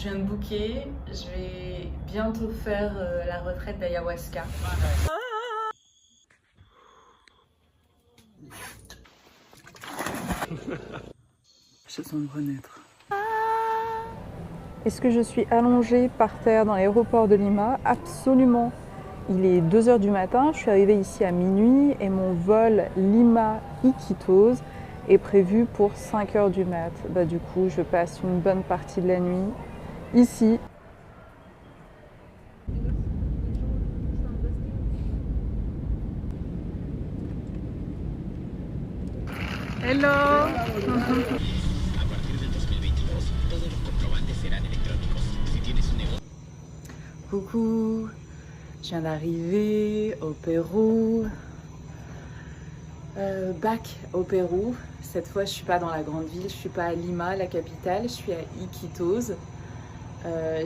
Je viens de booker, je vais bientôt faire la retraite d'ayahuasca. J'ai besoin de renaître. Est-ce que je suis allongée par terre dans l'aéroport de Lima? Absolument. Il est 2 h du matin, je suis arrivée ici à minuit et mon vol Lima-Iquitos est prévu pour 5 h du mat. Du coup, je passe une bonne partie de la nuit ici. Hello. Coucou, je viens d'arriver au Pérou. Back au Pérou. Cette fois, je suis pas dans la grande ville, je suis pas à Lima, la capitale, je suis à Iquitos.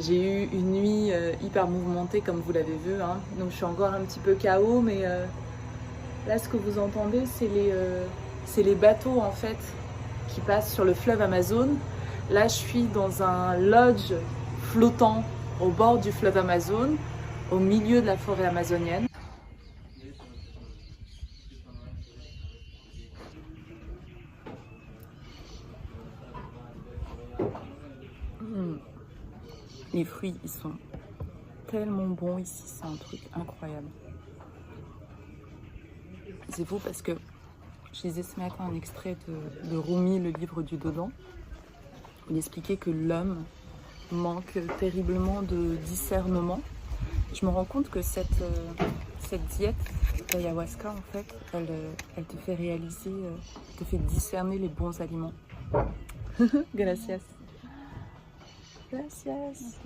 J'ai eu une nuit hyper mouvementée comme vous l'avez vu, hein. Donc je suis encore un petit peu KO, mais là ce que vous entendez c'est les bateaux en fait qui passent sur le fleuve Amazon. Là je suis dans un lodge flottant au bord du fleuve Amazon, au milieu de la forêt amazonienne. Les fruits ils sont tellement bons ici, c'est un truc incroyable. C'est fou parce que je lisais ce matin un extrait de Rumi, le livre du Dodan. Il expliquait que l'homme manque terriblement de discernement. Je me rends compte que cette diète d'ayahuasca, en fait, elle te fait réaliser, te fait discerner les bons aliments. Gracias. Gracias.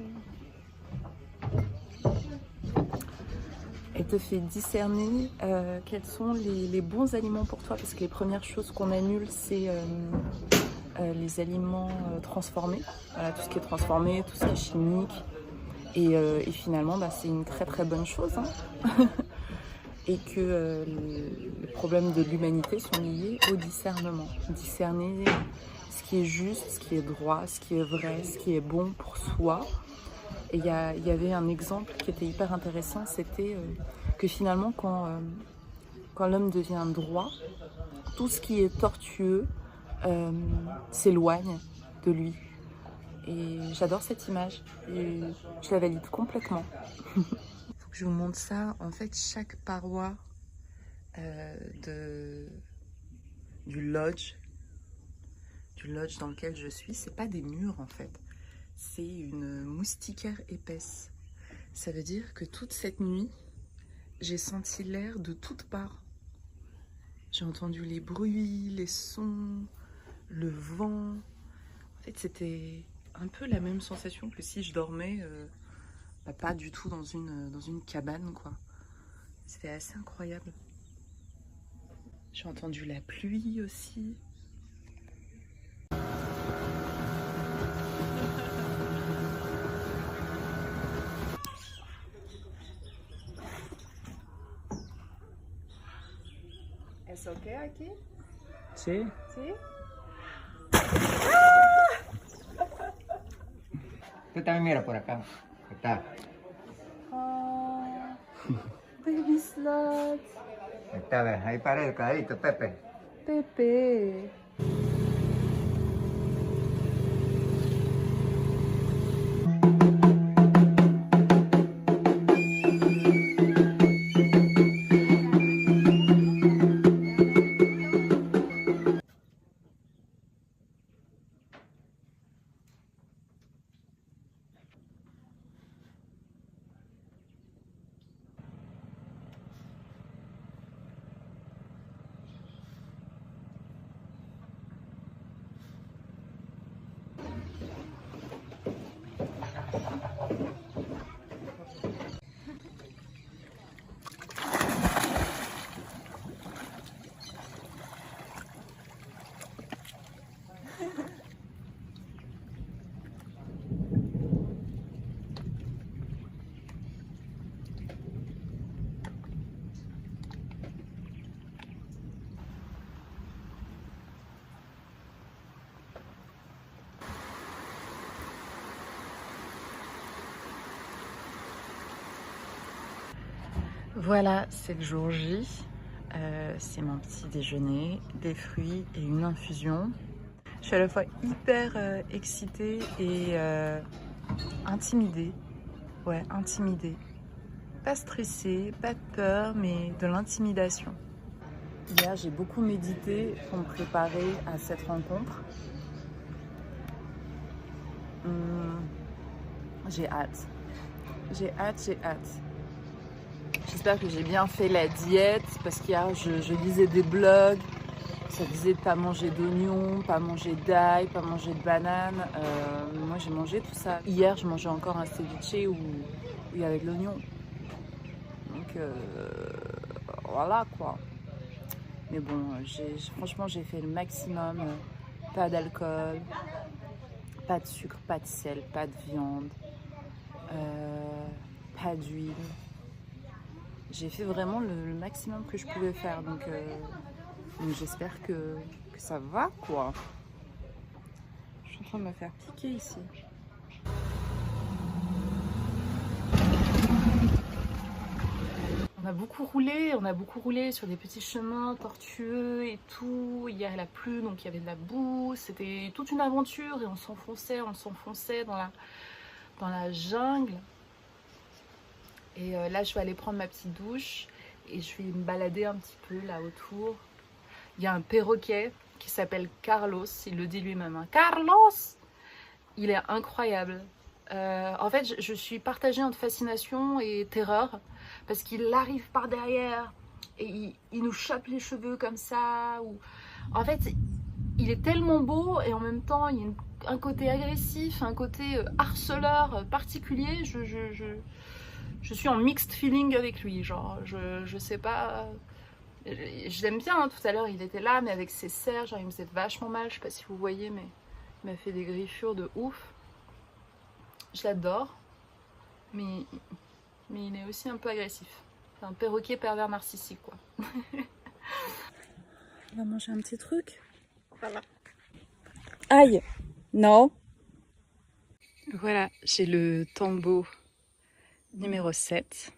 Elle te fait discerner quels sont les bons aliments pour toi, parce que les premières choses qu'on annule, c'est les aliments transformés, voilà, tout ce qui est transformé, tout ce qui est chimique, et finalement c'est une très très bonne chose, hein. Et que les problèmes de l'humanité sont liés au discernement, discerner ce qui est juste, ce qui est droit, ce qui est vrai, ce qui est bon pour soi. Et il y avait un exemple qui était hyper intéressant, c'était que finalement quand l'homme devient droit, tout ce qui est tortueux s'éloigne de lui. Et j'adore cette image, et je la valide complètement. Il faut que je vous montre ça. En fait, chaque paroi du lodge dans lequel je suis, c'est pas des murs en fait, c'est une moustiquaire épaisse. Ça veut dire que toute cette nuit, j'ai senti l'air de toutes parts. J'ai entendu les bruits, les sons, le vent. En fait, c'était un peu la même sensation que si je dormais, pas du tout dans une cabane, quoi. C'était assez incroyable. J'ai entendu la pluie aussi. ¿Es ok aquí? Sí. ¿Sí? Tú también mira por acá. Está. Oh, baby sloth. Está, ve, ahí para el cadito, Pepe. Pepe. Voilà, c'est le jour J. C'est mon petit déjeuner, des fruits et une infusion. Je suis à la fois hyper excitée et intimidée. Ouais, intimidée. Pas stressée, pas de peur, mais de l'intimidation. Hier, j'ai beaucoup médité pour me préparer à cette rencontre. J'ai hâte. J'ai hâte, j'ai hâte. J'espère que j'ai bien fait la diète parce qu'hier, je lisais des blogs. Ça disait de pas manger d'oignons, pas manger d'ail, pas manger de bananes. Moi, j'ai mangé tout ça. Hier, je mangeais encore un ceviche où il y avait de l'oignon. Donc, voilà quoi. Mais bon, franchement, j'ai fait le maximum. Pas d'alcool, pas de sucre, pas de sel, pas de viande, pas d'huile. J'ai fait vraiment le maximum que je pouvais faire. Donc j'espère que ça va, quoi. Je suis en train de me faire piquer ici. On a beaucoup roulé sur des petits chemins tortueux et tout. Hier, il a plu, donc il y avait de la boue. C'était toute une aventure et on s'enfonçait dans la jungle. Et là, je vais aller prendre ma petite douche et je vais me balader un petit peu là autour. Il y a un perroquet qui s'appelle Carlos, il le dit lui-même. Hein. Carlos! Il est incroyable. En fait, je suis partagée entre fascination et terreur parce qu'il arrive par derrière et il nous chope les cheveux comme ça. En fait, il est tellement beau et en même temps, il y a un côté agressif, un côté harceleur particulier. Je suis en mixed feeling avec lui. Genre, je sais pas. Je l'aime bien, hein. Tout à l'heure il était là, mais avec ses serres, genre il me faisait vachement mal. Je sais pas si vous voyez, mais il m'a fait des griffures de ouf. Je l'adore, mais il est aussi un peu agressif. C'est un perroquet pervers narcissique, quoi. On va manger un petit truc. Voilà. Aïe! Non! Voilà, j'ai le tombeau numéro 7.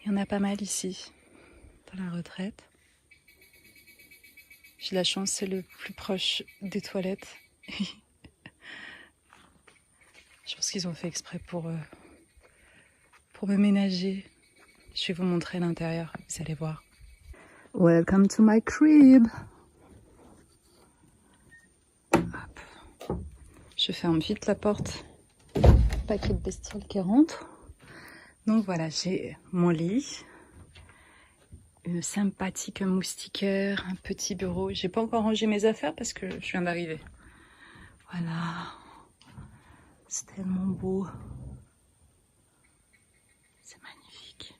Il y en a pas mal ici. La retraite. J'ai la chance, c'est le plus proche des toilettes. Je pense qu'ils ont fait exprès pour me ménager. Je vais vous montrer l'intérieur, vous allez voir. Welcome to my crib. Hop. Je ferme vite la porte. Paquet de bestioles qui rentrent. Donc voilà, j'ai mon lit. Une sympathique moustiquaire, un petit bureau. J'ai pas encore rangé mes affaires parce que je viens d'arriver. Voilà. C'est tellement beau. C'est magnifique.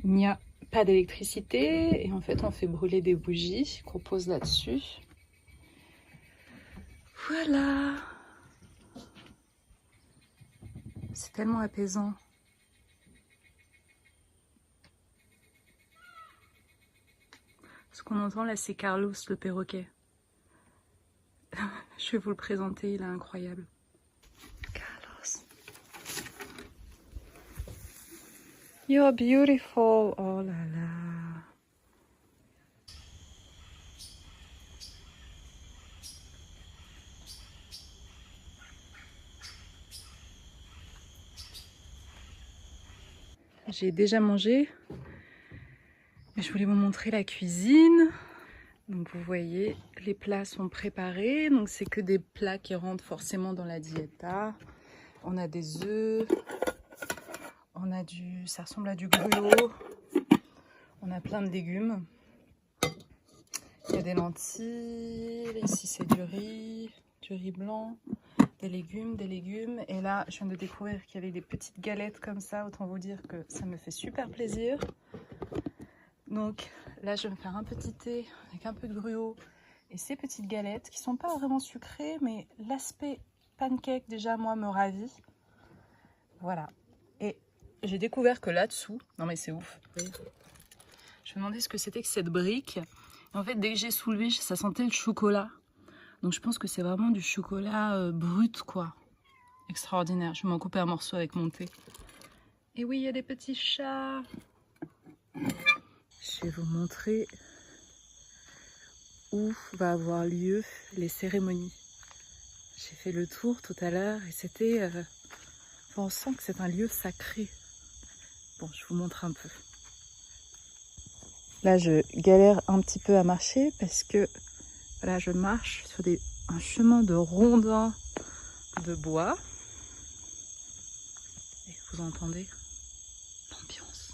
Il n'y a pas d'électricité et en fait on fait brûler des bougies qu'on pose là-dessus. Voilà. C'est tellement apaisant. Ce qu'on entend là, c'est Carlos le perroquet. Je vais vous le présenter, il est incroyable. Carlos. You're beautiful. Oh là là. J'ai déjà mangé. Mais je voulais vous montrer la cuisine. Donc vous voyez, les plats sont préparés. Donc c'est que des plats qui rentrent forcément dans la dieta. On a des œufs. On a ça ressemble à du gruau. On a plein de légumes. Il y a des lentilles. Ici c'est du riz blanc. Des légumes. Et là, je viens de découvrir qu'il y avait des petites galettes comme ça. Autant vous dire que ça me fait super plaisir. Donc là, je vais me faire un petit thé avec un peu de gruau et ces petites galettes qui sont pas vraiment sucrées, mais l'aspect pancake déjà, moi, me ravit. Voilà. Et j'ai découvert que là-dessous, non mais c'est ouf. Je me demandais ce que c'était que cette brique. Et en fait, dès que j'ai soulevé, ça sentait le chocolat. Donc je pense que c'est vraiment du chocolat brut, quoi. Extraordinaire. Je vais m'en couper un morceau avec mon thé. Et oui, il y a des petits chats. Je vais vous montrer où va avoir lieu les cérémonies. J'ai fait le tour tout à l'heure et c'était... enfin, on sent que c'est un lieu sacré. Bon, je vous montre un peu. Là, je galère un petit peu à marcher parce que voilà, je marche sur un chemin de rondins de bois. Et vous entendez l'ambiance.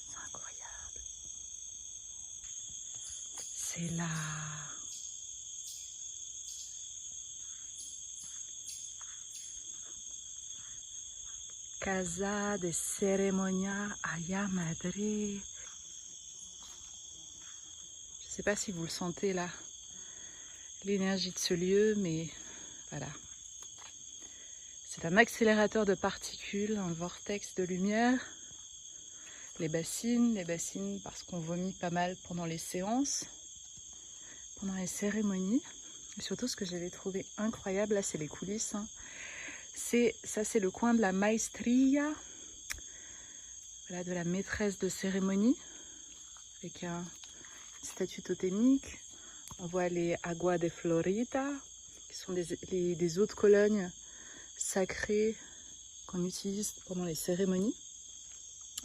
C'est incroyable. C'est là. Casa de Ceremonia Aya Madre. Je ne sais pas si vous le sentez là, l'énergie de ce lieu, mais voilà. C'est un accélérateur de particules, un vortex de lumière. Les bassines parce qu'on vomit pas mal pendant les séances, pendant les cérémonies. Et surtout, ce que j'avais trouvé incroyable, là, c'est les coulisses. Hein. Ça, c'est le coin de la maestria, voilà, de la maîtresse de cérémonie, avec une statue totémique. On voit les Agua de Florida, qui sont des eaux de Cologne sacrées qu'on utilise pendant les cérémonies.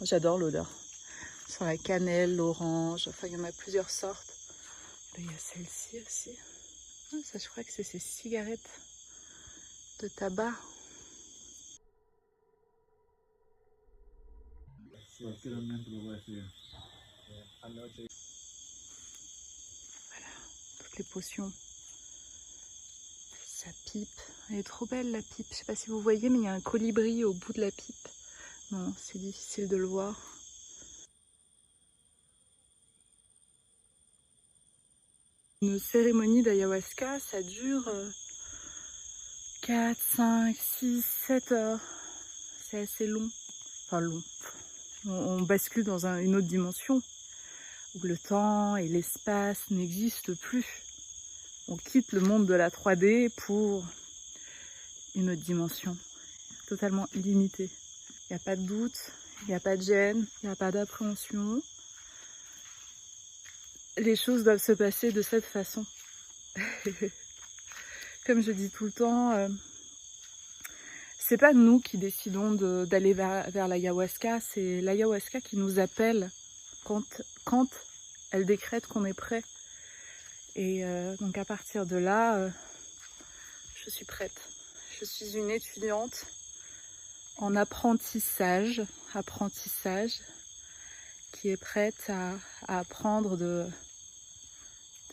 J'adore l'odeur. Sur la cannelle, l'orange, enfin il y en a plusieurs sortes. Là, il y a celle-ci aussi. Ah, ça, je crois que c'est ces cigarettes de tabac. Voilà, toutes les potions. Ça pipe. Elle est trop belle la pipe. Je sais pas si vous voyez, mais il y a un colibri au bout de la pipe. Non, c'est difficile de le voir. Une cérémonie d'ayahuasca, ça dure 4, 5, 6, 7 heures. C'est assez long. Enfin long. On bascule dans une autre dimension où le temps et l'espace n'existent plus. On quitte le monde de la 3D pour une autre dimension, totalement illimitée. Il n'y a pas de doute, il n'y a pas de gêne, il n'y a pas d'appréhension. Les choses doivent se passer de cette façon. Comme je dis tout le temps, c'est pas nous qui décidons d'aller vers l'ayahuasca, c'est l'ayahuasca qui nous appelle quand elle décrète qu'on est prêt. Et donc à partir de là, je suis prête. Je suis une étudiante en apprentissage qui est prête à apprendre de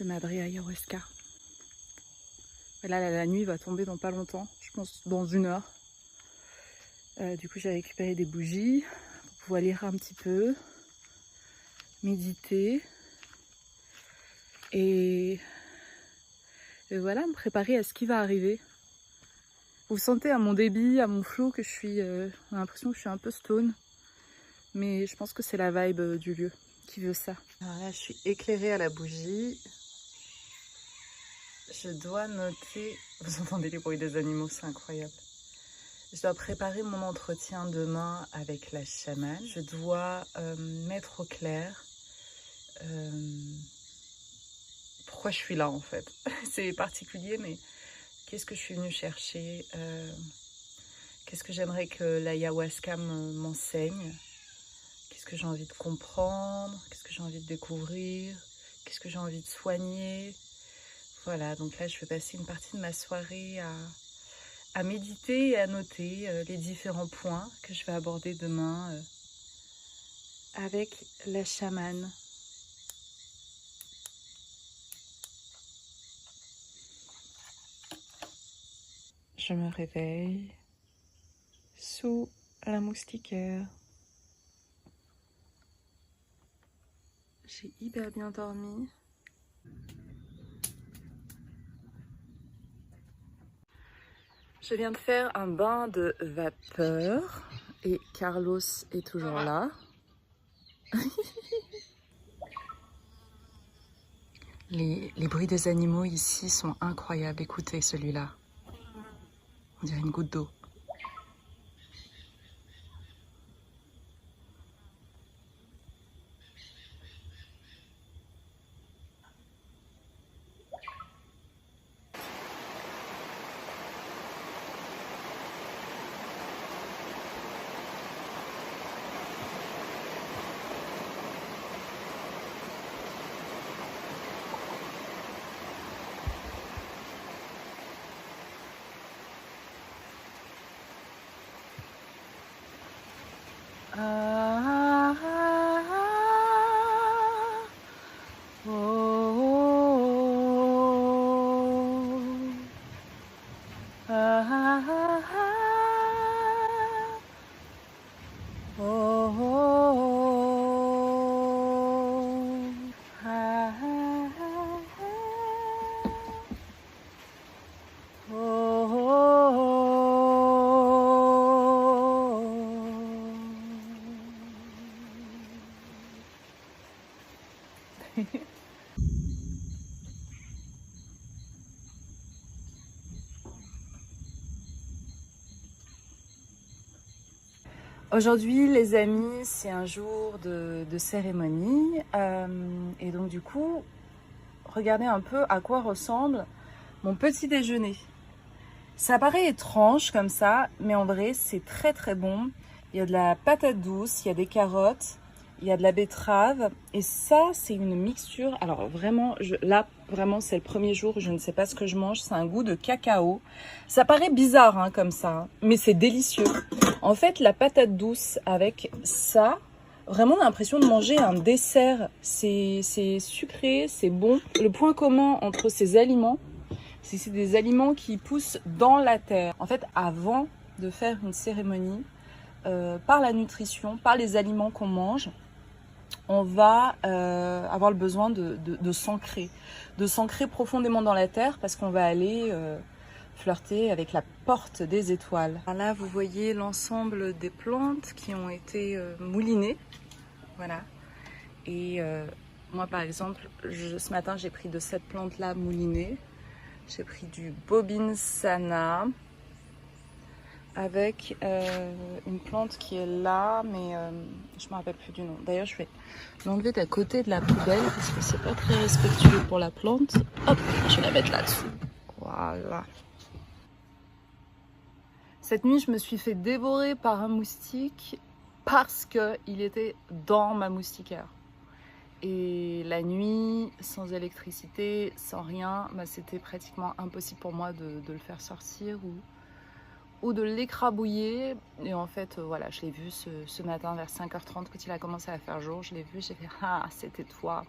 Madre Ayahuasca. Et là, la nuit va tomber dans pas longtemps, je pense dans 1 heure. Du coup, j'ai récupéré des bougies pour pouvoir lire un petit peu, méditer et voilà, me préparer à ce qui va arriver. Vous sentez à mon débit, à mon flow que j'ai l'impression que je suis un peu stone, mais je pense que c'est la vibe du lieu qui veut ça. Alors là, je suis éclairée à la bougie. Je dois noter, vous entendez les bruits des animaux, c'est incroyable. Je dois préparer mon entretien demain avec la chamane. Je dois mettre au clair pourquoi je suis là en fait. C'est particulier, mais qu'est-ce que je suis venue chercher, qu'est-ce que j'aimerais que l'ayahuasca m'enseigne, qu'est-ce que j'ai envie de comprendre, qu'est-ce que j'ai envie de découvrir, qu'est-ce que j'ai envie de soigner. Voilà, donc là je vais passer une partie de ma soirée à méditer et à noter les différents points que je vais aborder demain avec la chamane. Je me réveille sous la moustiquaire. J'ai hyper bien dormi. Je viens de faire un bain de vapeur et Carlos est toujours là. Les bruits des animaux ici sont incroyables. Écoutez celui-là. On dirait une goutte d'eau. Aujourd'hui, les amis, c'est un jour de cérémonie. Et donc, du coup, regardez un peu à quoi ressemble mon petit déjeuner. Ça paraît étrange comme ça, mais en vrai, c'est très très bon. Il y a de la patate douce, il y a des carottes, il y a de la betterave. Et ça, c'est une mixture. Alors vraiment, là, vraiment, c'est le premier jour, je ne sais pas ce que je mange. C'est un goût de cacao. Ça paraît bizarre hein, comme ça, hein, mais c'est délicieux. En fait, la patate douce avec ça, vraiment on a l'impression de manger un dessert. C'est sucré, c'est bon. Le point commun entre ces aliments, c'est que c'est des aliments qui poussent dans la terre. En fait, avant de faire une cérémonie, par la nutrition, par les aliments qu'on mange, on va avoir le besoin de s'ancrer profondément dans la terre parce qu'on va aller flirter avec la porte des étoiles. Alors là, vous voyez l'ensemble des plantes qui ont été moulinées. Voilà. Et moi, par exemple, ce matin, j'ai pris de cette plante-là moulinée. J'ai pris du Bobinsana avec une plante qui est là, mais je ne me rappelle plus du nom. D'ailleurs, je vais l'enlever d'à côté de la poubelle parce que c'est pas très respectueux pour la plante. Hop, je vais la mettre là-dessous. Voilà. Cette nuit, je me suis fait dévorer par un moustique parce qu'il était dans ma moustiquaire. Et la nuit, sans électricité, sans rien, bah, c'était pratiquement impossible pour moi de le faire sortir ou de l'écrabouiller. Et en fait, voilà, je l'ai vu ce matin vers 5h30 quand il a commencé à faire jour. Je l'ai vu, j'ai fait « Ah, c'était toi !»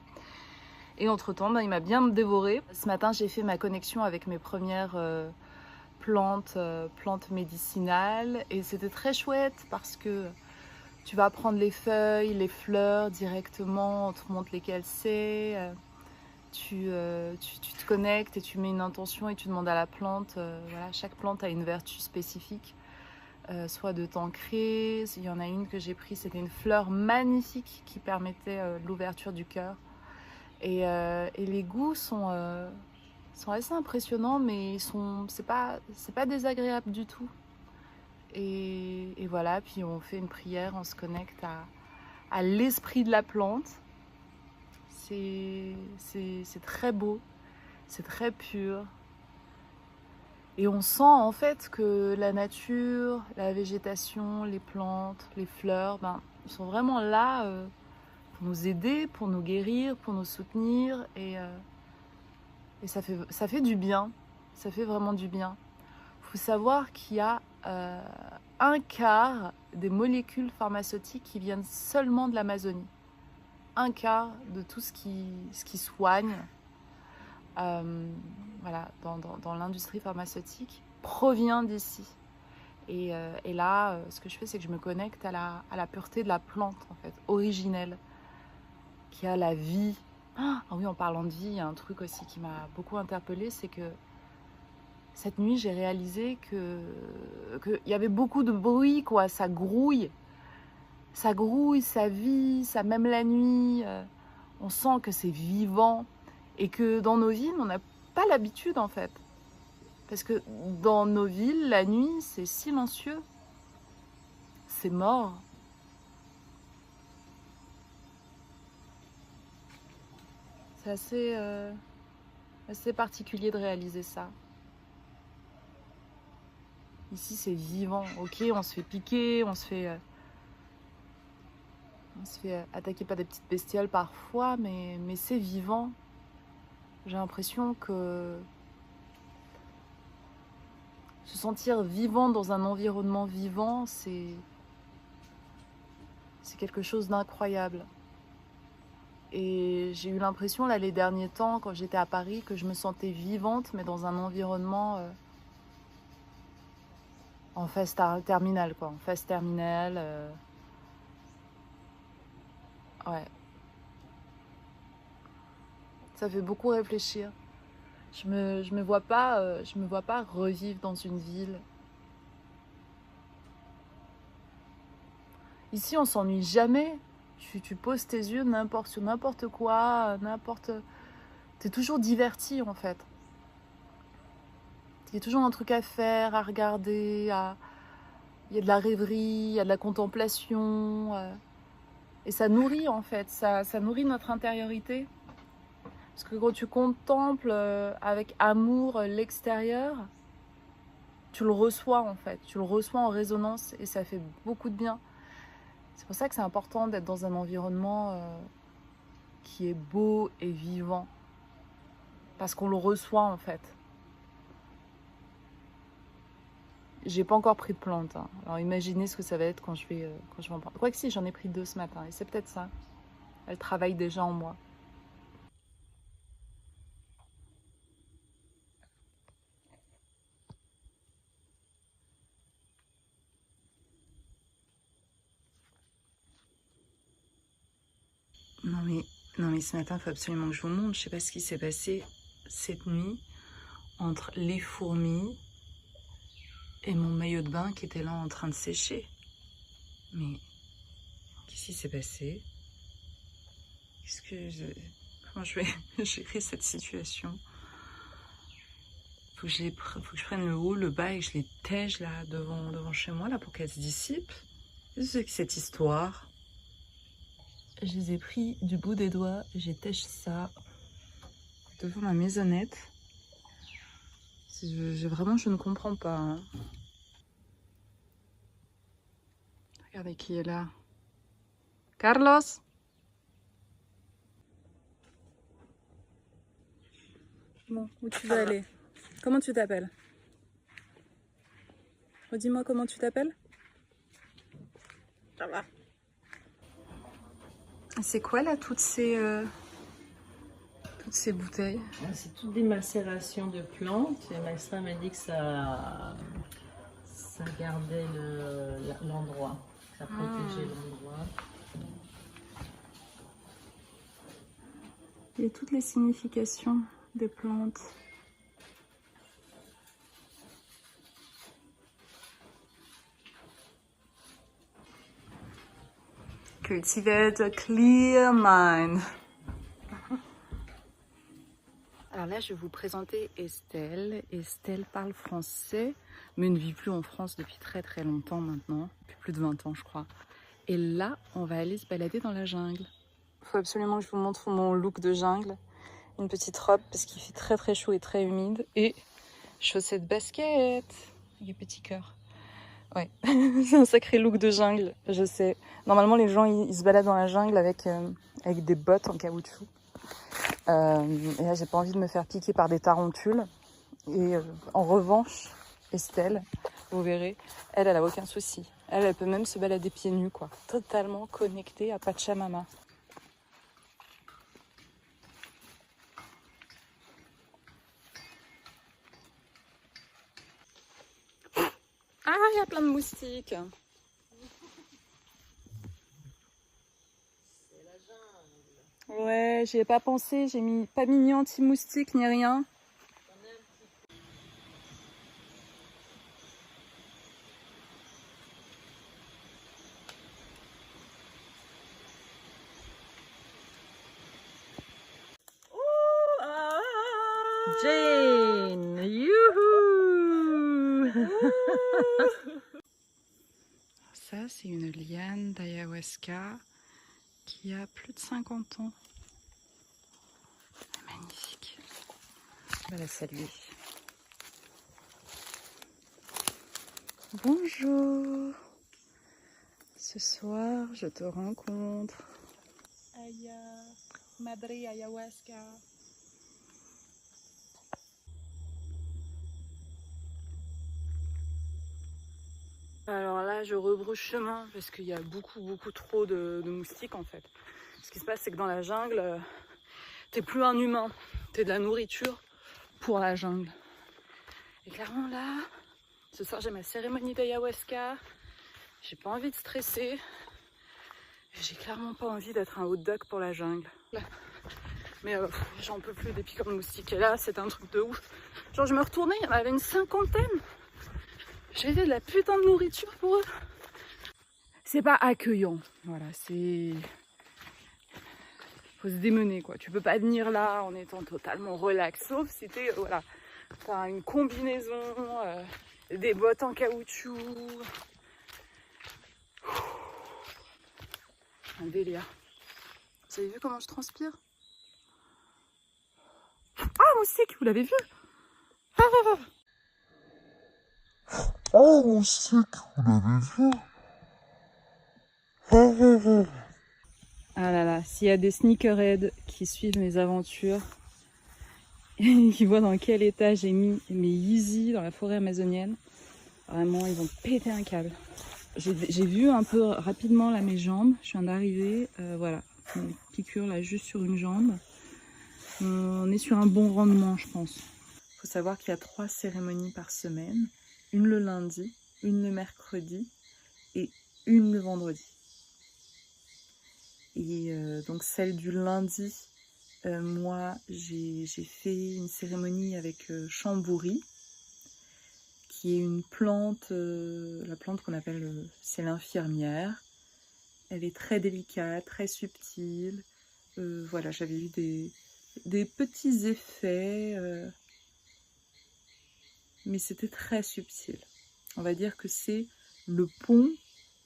Et entre-temps, bah, il m'a bien dévoré. Ce matin, j'ai fait ma connexion avec mes premières plantes médicinales. Et c'était très chouette parce que tu vas prendre les feuilles, les fleurs directement, on te montre lesquelles c'est. Tu te connectes et tu mets une intention et tu demandes à la plante. Voilà, chaque plante a une vertu spécifique. Soit de t'ancrer. Il y en a une que j'ai prise, c'était une fleur magnifique qui permettait l'ouverture du cœur. Et les goûts sont assez impressionnants, mais c'est pas désagréable du tout. Et voilà, puis on fait une prière, on se connecte à l'esprit de la plante. C'est très beau, c'est très pur. Et on sent en fait que la nature, la végétation, les plantes, les fleurs, ils sont vraiment là pour nous aider, pour nous guérir, pour nous soutenir. Et ça fait du bien, ça fait vraiment du bien. Il faut savoir qu'il y a un quart des molécules pharmaceutiques qui viennent seulement de l'Amazonie. Un quart de tout ce qui soigne voilà, dans l'industrie pharmaceutique provient d'ici. Et là, ce que je fais, c'est que je me connecte à la pureté de la plante, en fait, originelle, qui a la vie. Ah oui, en parlant de vie, il y a un truc aussi qui m'a beaucoup interpellée, c'est que cette nuit, j'ai réalisé qu'il y avait beaucoup de bruit, quoi. Ça grouille, ça vit, ça même la nuit. On sent que c'est vivant et que dans nos vies, on n'a pas l'habitude, en fait. Parce que dans nos villes, la nuit, c'est silencieux. C'est mort. C'est assez particulier de réaliser ça. Ici, c'est vivant. Ok, on se fait piquer, on se fait attaquer par des petites bestioles parfois, mais c'est vivant. J'ai l'impression que se sentir vivant dans un environnement vivant, c'est quelque chose d'incroyable. Et j'ai eu l'impression, là, les derniers temps, quand j'étais à Paris, que je me sentais vivante, mais dans un environnement en phase terminale, quoi. En phase terminale. Ouais. Ça fait beaucoup réfléchir. Je me vois pas revivre dans une ville. Ici, on s'ennuie jamais. Tu poses tes yeux sur n'importe quoi, T'es toujours diverti, en fait. Il y a toujours un truc à faire, à regarder, il y a de la rêverie, il y a de la contemplation. Et ça nourrit, en fait. Ça nourrit notre intériorité. Parce que quand tu contemples avec amour l'extérieur, tu le reçois, en fait. Tu le reçois en résonance et ça fait beaucoup de bien. C'est pour ça que c'est important d'être dans un environnement qui est beau et vivant. Parce qu'on le reçoit, en fait. J'ai pas encore pris de plantes. Hein. Alors imaginez ce que ça va être quand je vais en prendre. Quoique si, j'en ai pris 2 ce matin. Et c'est peut-être ça. Elles travaillent déjà en moi. Non mais ce matin, il faut absolument que je vous montre. Je sais pas ce qui s'est passé cette nuit entre les fourmis et mon maillot de bain qui était là en train de sécher. Mais qu'est-ce qui s'est passé? Comment je vais gérer cette situation? Faut que je prenne le haut, le bas et que je les tège là devant chez moi là pour qu'elles se dissipent. Qu'est-ce que c'est que cette histoire? Je les ai pris du bout des doigts, j'ai tèche ça devant ma maisonnette. Vraiment, je ne comprends pas. Hein. Regardez qui est là. Carlos! Bon, où tu veux aller? Comment tu t'appelles? Redis-moi comment tu t'appelles? Ça va. C'est quoi là toutes ces bouteilles? C'est toutes des macérations de plantes. Et ma sœur m'a dit que ça gardait l'endroit, ça protégeait l'endroit. Il y a toutes les significations des plantes. Cultivate a clear mind. Alors là, je vais vous présenter Estelle. Estelle parle français, mais ne vit plus en France depuis très très longtemps maintenant, depuis plus de 20 ans je crois. Et là, on va aller se balader dans la jungle. Il faut absolument que je vous montre mon look de jungle. Une petite robe parce qu'il fait très très chaud et très humide. Et chaussettes basket. Il y a petit cœur. Ouais, c'est un sacré look de jungle, je sais. Normalement, les gens, ils se baladent dans la jungle avec des bottes en caoutchouc. Et là, j'ai pas envie de me faire piquer par des tarentules. Et en revanche, Estelle, vous verrez, elle a aucun souci. Elle peut même se balader pieds nus, quoi. Totalement connectée à Pachamama. Ah, il y a plein de moustiques. Ouais, j'y ai pas pensé, j'ai pas mis ni anti-moustique ni rien. Jane, youhou! Ça, c'est une liane d'ayahuasca qui a plus de 50 ans. C'est magnifique. On va la saluer. Bonjour. Ce soir, je te rencontre. Aya, Madre Ayahuasca. Alors là, je rebrousse chemin parce qu'il y a beaucoup trop de moustiques en fait. Ce qui se passe, c'est que dans la jungle, t'es plus un humain, t'es de la nourriture pour la jungle. Et clairement là, ce soir j'ai ma cérémonie d'ayahuasca, j'ai pas envie de stresser, j'ai clairement pas envie d'être un hot dog pour la jungle. Mais j'en peux plus des piquants de moustiques. Et là, c'est un truc de ouf. Genre, je me retournais, il y en avait une 50aine. J'avais de la putain de nourriture pour eux. C'est pas accueillant. Voilà, c'est... Faut se démener, quoi. Tu peux pas venir là en étant totalement relax. Sauf si t'es, voilà, t'as une combinaison, des bottes en caoutchouc. Un délire. Vous avez vu comment je transpire? Ah, moustique, vous l'avez vu? Oh, moustique, vous l'avez vu? Ah là là, s'il y a des sneakerheads qui suivent mes aventures et qui voient dans quel état j'ai mis mes Yeezy dans la forêt amazonienne, vraiment, ils vont péter un câble. J'ai vu un peu rapidement là mes jambes, je viens d'arriver, voilà, une piqûre là juste sur une jambe. On est sur un bon rendement, je pense. Il faut savoir qu'il y a 3 cérémonies par semaine. Une le lundi, une le mercredi et une le vendredi. Et donc celle du lundi, moi j'ai fait une cérémonie avec chambouri, qui est une plante, la plante qu'on appelle, c'est l'infirmière. Elle est très délicate, très subtile. Voilà, j'avais eu des petits effets, mais c'était très subtil. On va dire que c'est le pont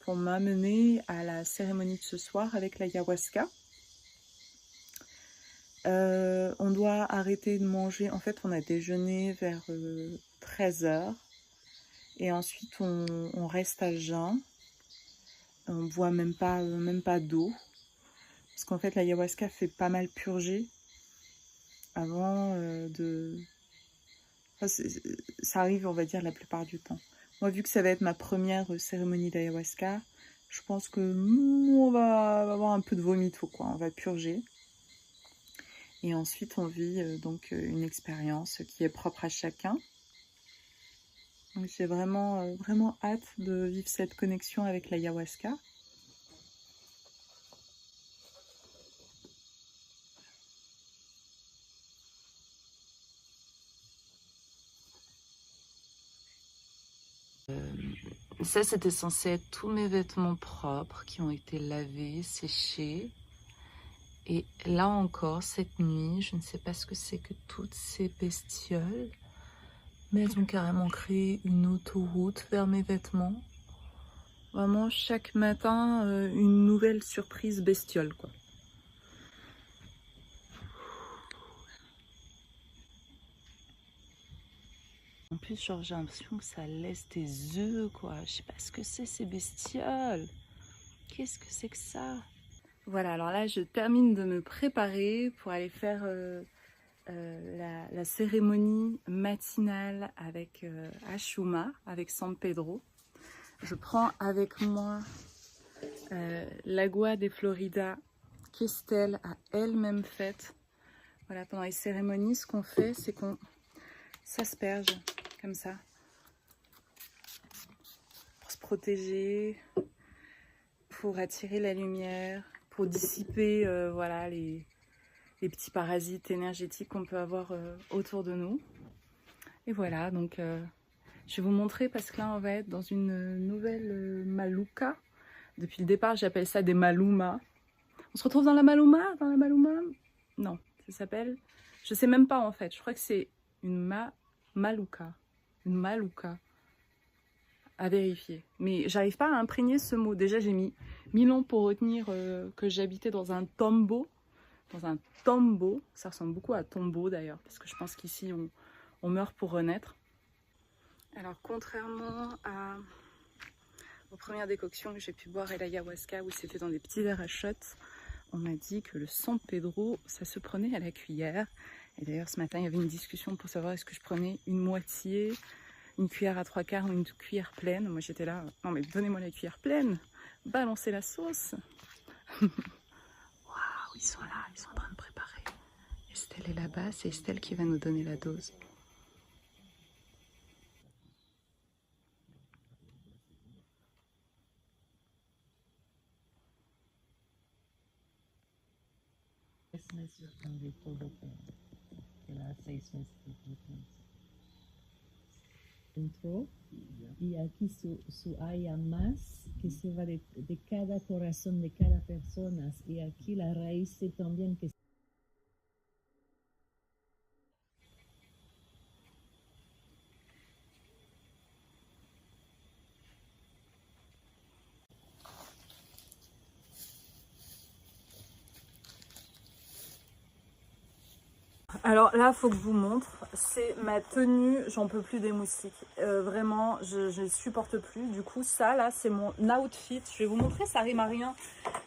pour m'amener à la cérémonie de ce soir avec l'ayahuasca. On doit arrêter de manger. En fait, on a déjeuné vers 13h. Et ensuite, on reste à jeun. On ne boit même pas d'eau. Parce qu'en fait, l'ayahuasca fait pas mal purger avant de... Enfin, ça arrive, on va dire, la plupart du temps. Moi, vu que ça va être ma première cérémonie d'ayahuasca, je pense que on va avoir un peu de vomito, quoi. On va purger. Et ensuite, on vit donc une expérience qui est propre à chacun. Donc, j'ai vraiment hâte de vivre cette connexion avec l'ayahuasca. Ça, c'était censé être tous mes vêtements propres qui ont été lavés, séchés. Et là encore, cette nuit, je ne sais pas ce que c'est que toutes ces bestioles, mais elles ont carrément créé une autoroute vers mes vêtements. Vraiment, chaque matin, une nouvelle surprise bestiole, quoi. En plus, genre, j'ai l'impression que ça laisse des œufs, quoi. Je sais pas ce que c'est, ces bestioles. Qu'est-ce que c'est que ça? Voilà, alors là, je termine de me préparer pour aller faire la cérémonie matinale avec Ashuma, avec San Pedro. Je prends avec moi l'agua de Florida qu'Estelle a elle-même faite. Voilà, pendant les cérémonies, ce qu'on fait, c'est qu'on s'asperge comme ça pour se protéger, pour attirer la lumière, pour dissiper voilà, les petits parasites énergétiques qu'on peut avoir autour de nous. Et voilà, donc je vais vous montrer parce que là on va être dans une nouvelle maluka. Depuis le départ j'appelle ça des malumas. On se retrouve dans la maluma? Non, ça s'appelle Je sais même pas en fait, je crois que c'est une maluka. Une maluka. À vérifier. Mais j'arrive pas à imprégner ce mot. Déjà, j'ai mis 1000 ans pour retenir que j'habitais dans un tombeau. Dans un tombeau. Ça ressemble beaucoup à tombeau d'ailleurs, parce que je pense qu'ici, on meurt pour renaître. Alors, contrairement aux premières décoctions que j'ai pu boire et l'ayahuasca, où c'était dans des petits verres à shots, on m'a dit que le San Pedro, ça se prenait à la cuillère. Et d'ailleurs, ce matin, il y avait une discussion pour savoir est-ce que je prenais une moitié, une cuillère à 3/4 ou une cuillère pleine. Moi j'étais là, non mais donnez-moi la cuillère pleine, balancez la sauce. Waouh, ils sont là, ils sont en train de préparer. Estelle est là-bas, c'est Estelle qui va nous donner la dose. Es meses de todo que las 6 meses de entró y aquí hay más que se va de cada corazón de cada persona y aquí la raíz también que Alors là, faut que je vous montre, c'est ma tenue, j'en peux plus des moustiques. Vraiment, je supporte plus. Du coup, ça là, c'est mon outfit. Je vais vous montrer, ça rime à rien,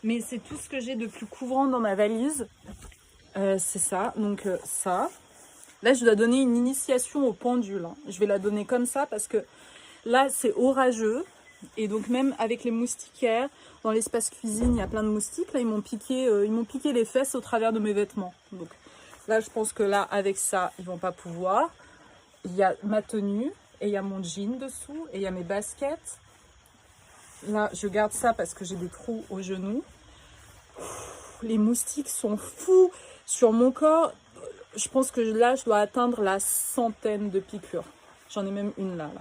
mais c'est tout ce que j'ai de plus couvrant dans ma valise. C'est ça, donc ça. Là, je dois donner une initiation au pendule. Hein. Je vais la donner comme ça parce que là, c'est orageux. Et donc même avec les moustiquaires, dans l'espace cuisine, il y a plein de moustiques. Là, ils m'ont piqué les fesses au travers de mes vêtements. Donc là, je pense que là, avec ça, ils vont pas pouvoir. Il y a ma tenue et il y a mon jean dessous et il y a mes baskets. Là, je garde ça parce que j'ai des trous aux genoux. Les moustiques sont fous sur mon corps. Je pense que là, je dois atteindre la 100aine de piqûres. J'en ai même une là.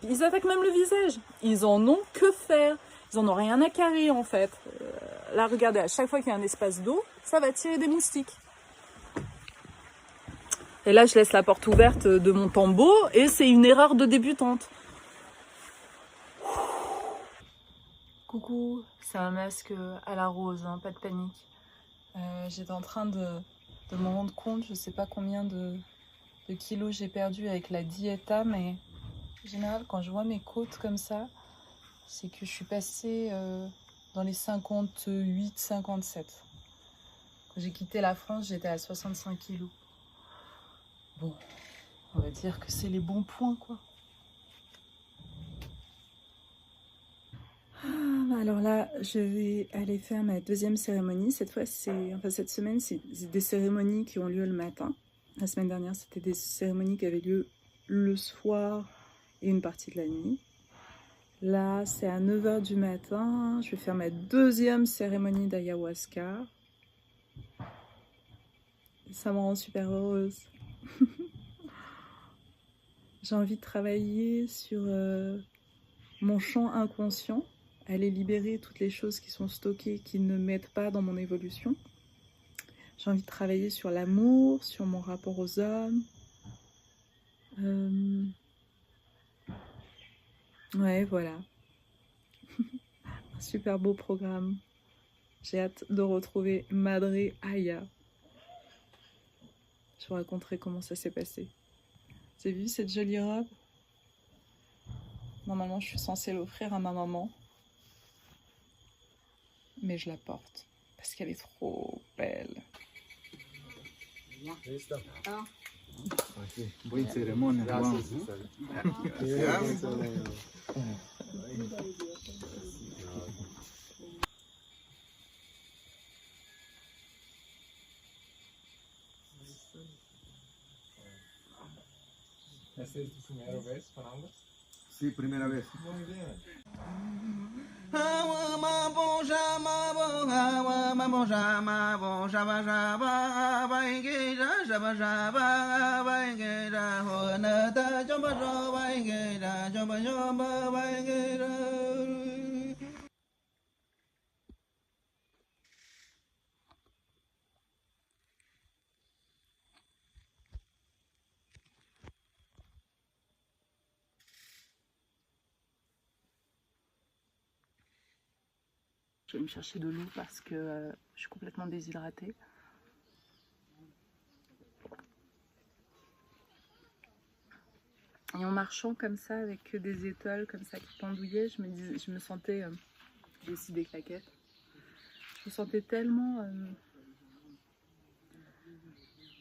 Ils attaquent même le visage. Ils en ont que faire. Ils en ont rien à carrer en fait. Là, regardez, à chaque fois qu'il y a un espace d'eau, ça va tirer des moustiques. Et là, je laisse la porte ouverte de mon tombeau et c'est une erreur de débutante. Coucou, c'est un masque à la rose, hein, pas de panique. J'étais en train de me rendre compte, je sais pas combien de kilos j'ai perdu avec la diéta, mais en général, quand je vois mes côtes comme ça, c'est que je suis passée dans les 58-57. Quand j'ai quitté la France, j'étais à 65 kilos. Bon, on va dire que c'est les bons points, quoi. Alors là, je vais aller faire ma deuxième cérémonie. Cette semaine, c'est des cérémonies qui ont lieu le matin. La semaine dernière, c'était des cérémonies qui avaient lieu le soir et une partie de la nuit. Là, c'est à 9h du matin. Je vais faire ma deuxième cérémonie d'ayahuasca. Ça me rend super heureuse. J'ai envie de travailler sur mon champ inconscient, aller libérer toutes les choses qui sont stockées, qui ne m'aident pas dans mon évolution. J'ai envie de travailler sur l'amour, sur mon rapport aux hommes. Ouais, voilà. Un super beau programme. J'ai hâte de retrouver Madre Aya. Je vous raconterai comment ça s'est passé. Vous avez vu cette jolie robe? Normalement, je suis censée l'offrir à ma maman. Mais je la porte. Parce qu'elle est trop belle. Ah. Buena ceremonia. ¿Esta es tu primera vez con ambos? Sí, primera vez. Muy bien. Je vais me chercher de l'eau parce que je suis complètement déshydratée. Et en marchant comme ça, avec des étoiles comme ça qui pendouillaient, je me sentais... j'ai ici des claquettes. Je me sentais tellement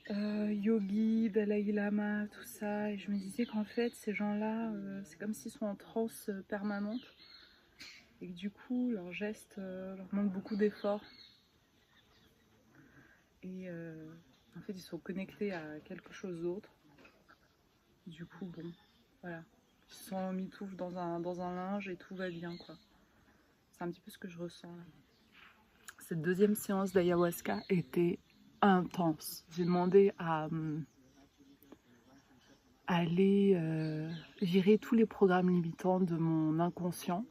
yogi, Dalai Lama, tout ça. Et je me disais qu'en fait, ces gens-là, c'est comme s'ils sont en transe permanente. Et que du coup, leurs gestes leur manquent beaucoup d'efforts. Et en fait, ils sont connectés à quelque chose d'autre. Du coup, bon, voilà. Ils se sont mitoufles dans un linge et tout va bien, quoi. C'est un petit peu ce que je ressens là. Cette deuxième séance d'ayahuasca était intense. J'ai demandé à aller virer tous les programmes limitants de mon inconscient.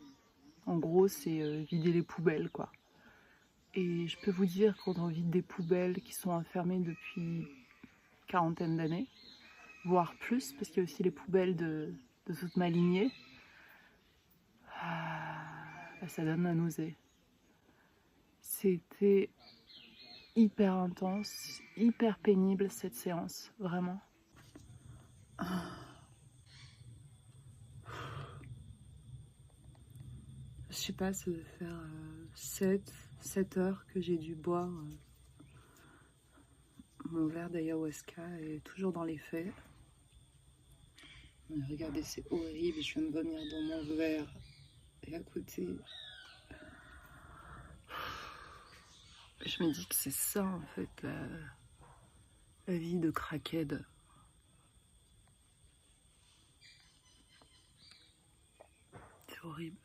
En gros, c'est vider les poubelles, quoi. Et je peux vous dire, quand on vide des poubelles qui sont enfermées depuis quarantaine d'années, voire plus, parce qu'il y a aussi les poubelles de toute ma lignée, ça donne la nausée. C'était hyper intense, hyper pénible cette séance, vraiment. Je sais pas, ça doit faire 7 heures que j'ai dû boire mon verre d'ayahuasca et toujours dans les faits. Mais regardez, c'est horrible, je viens de vomir dans mon verre et à côté. Je me dis que c'est ça en fait la vie de crackhead. C'est horrible.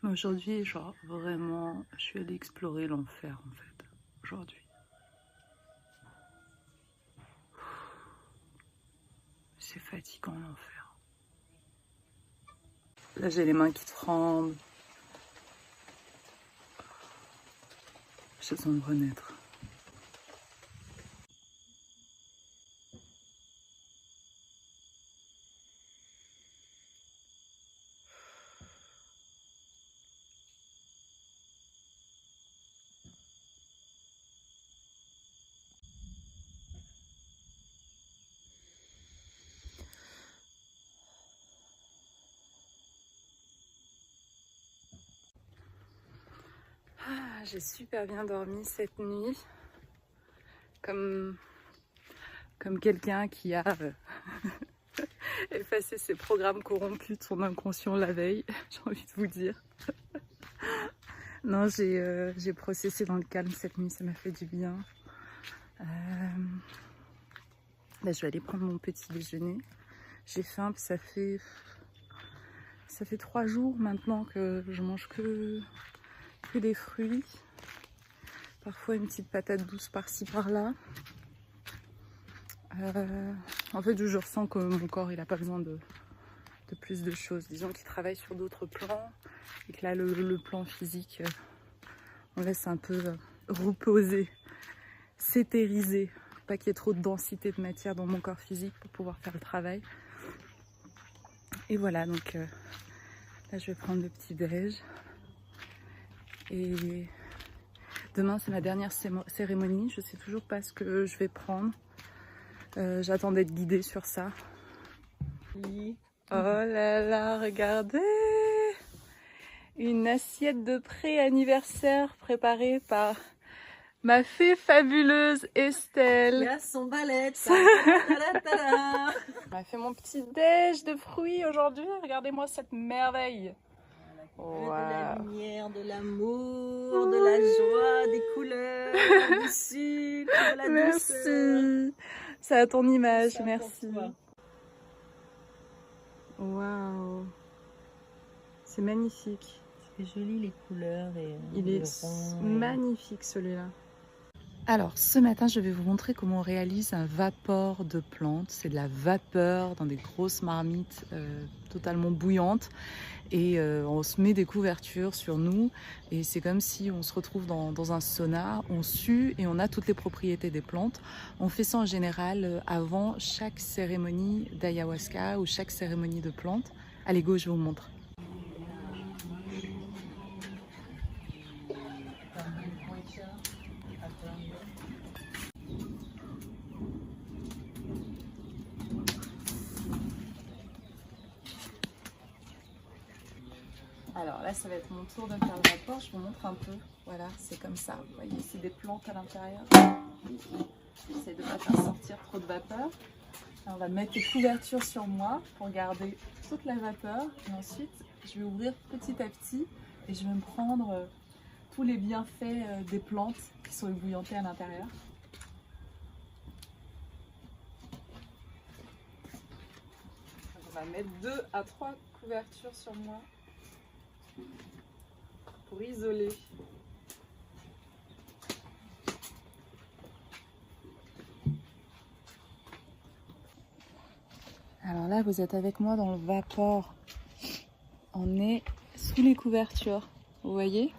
Mais aujourd'hui, genre vraiment, je suis allée explorer l'enfer en fait, aujourd'hui. C'est fatigant l'enfer. Là j'ai les mains qui tremblent. J'ai besoin de renaître. J'ai super bien dormi cette nuit, comme quelqu'un qui a effacé ses programmes corrompus de son inconscient la veille, j'ai envie de vous dire. Non, j'ai processé dans le calme cette nuit, ça m'a fait du bien. Là, je vais aller prendre mon petit déjeuner. J'ai faim, ça fait 3 jours maintenant que je mange que des fruits, parfois une petite patate douce par-ci par-là. En fait, je ressens que mon corps il a pas besoin de plus de choses. Disons qu'il travaille sur d'autres plans et que là le plan physique, on laisse un peu reposer, s'éthériser, pas qu'il y ait trop de densité de matière dans mon corps physique pour pouvoir faire le travail. Et voilà, donc là je vais prendre le petit déj. Et demain c'est ma dernière cérémonie, je sais toujours pas ce que je vais prendre. J'attends d'être guidée sur ça. Oui. Oh là là, regardez! Une assiette de pré-anniversaire préparée par ma fée fabuleuse Estelle. Il a son balai. Elle m'a fait mon petit déj de fruits aujourd'hui, regardez-moi cette merveille. Wow. De la lumière, de l'amour, de la joie, des couleurs, du sucre, de la douceur. Merci. C'est à ton image, merci. Waouh. C'est magnifique. C'est joli les couleurs et il est magnifique celui-là. Alors ce matin je vais vous montrer comment on réalise un vapeur de plantes. C'est de la vapeur dans des grosses marmites totalement bouillantes et on se met des couvertures sur nous et c'est comme si on se retrouve dans un sauna, on sue et on a toutes les propriétés des plantes. On fait ça en général avant chaque cérémonie d'ayahuasca ou chaque cérémonie de plantes. Allez go, je vous montre. Alors là, ça va être mon tour de faire le rapport. Je vous montre un peu. Voilà, c'est comme ça. Vous voyez, c'est des plantes à l'intérieur. J'essaie de ne pas faire sortir trop de vapeur. Alors, on va mettre les couvertures sur moi pour garder toute la vapeur. Et ensuite, je vais ouvrir petit à petit et je vais me prendre tous les bienfaits des plantes qui sont ébouillantées à l'intérieur. On va mettre 2 à 3 couvertures sur moi pour isoler. Alors là, vous êtes avec moi dans le vapor. On est sous les couvertures, vous voyez?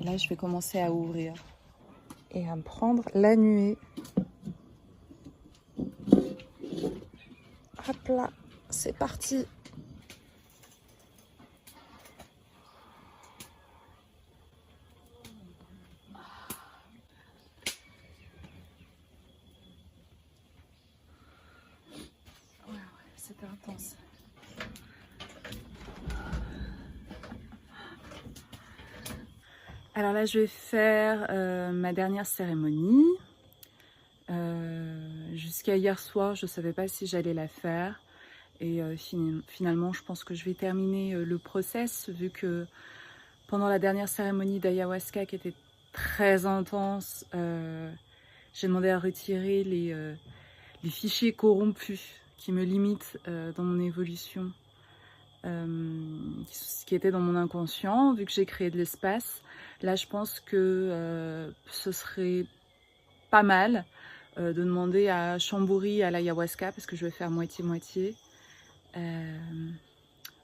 Et là, je vais commencer à ouvrir et à me prendre la nuée. Hop là, c'est parti. C'était intense. Alors là, je vais faire ma dernière cérémonie. Jusqu'à hier soir, je ne savais pas si j'allais la faire. Et finalement, je pense que je vais terminer le process, vu que pendant la dernière cérémonie d'ayahuasca, qui était très intense, j'ai demandé à retirer les fichiers corrompus qui me limitent dans mon évolution, qui étaient dans mon inconscient, vu que j'ai créé de l'espace. Là, je pense que ce serait pas mal de demander à Chambouri, à l'ayahuasca, parce que je vais faire moitié-moitié,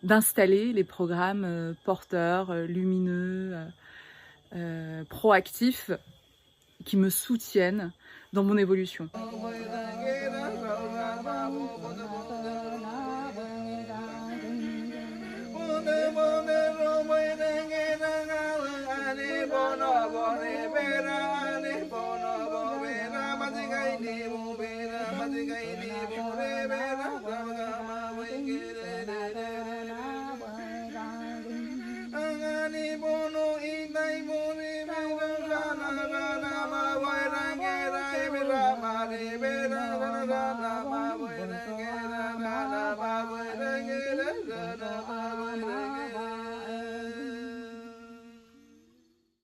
d'installer les programmes porteurs, lumineux, proactifs, qui me soutiennent dans mon évolution.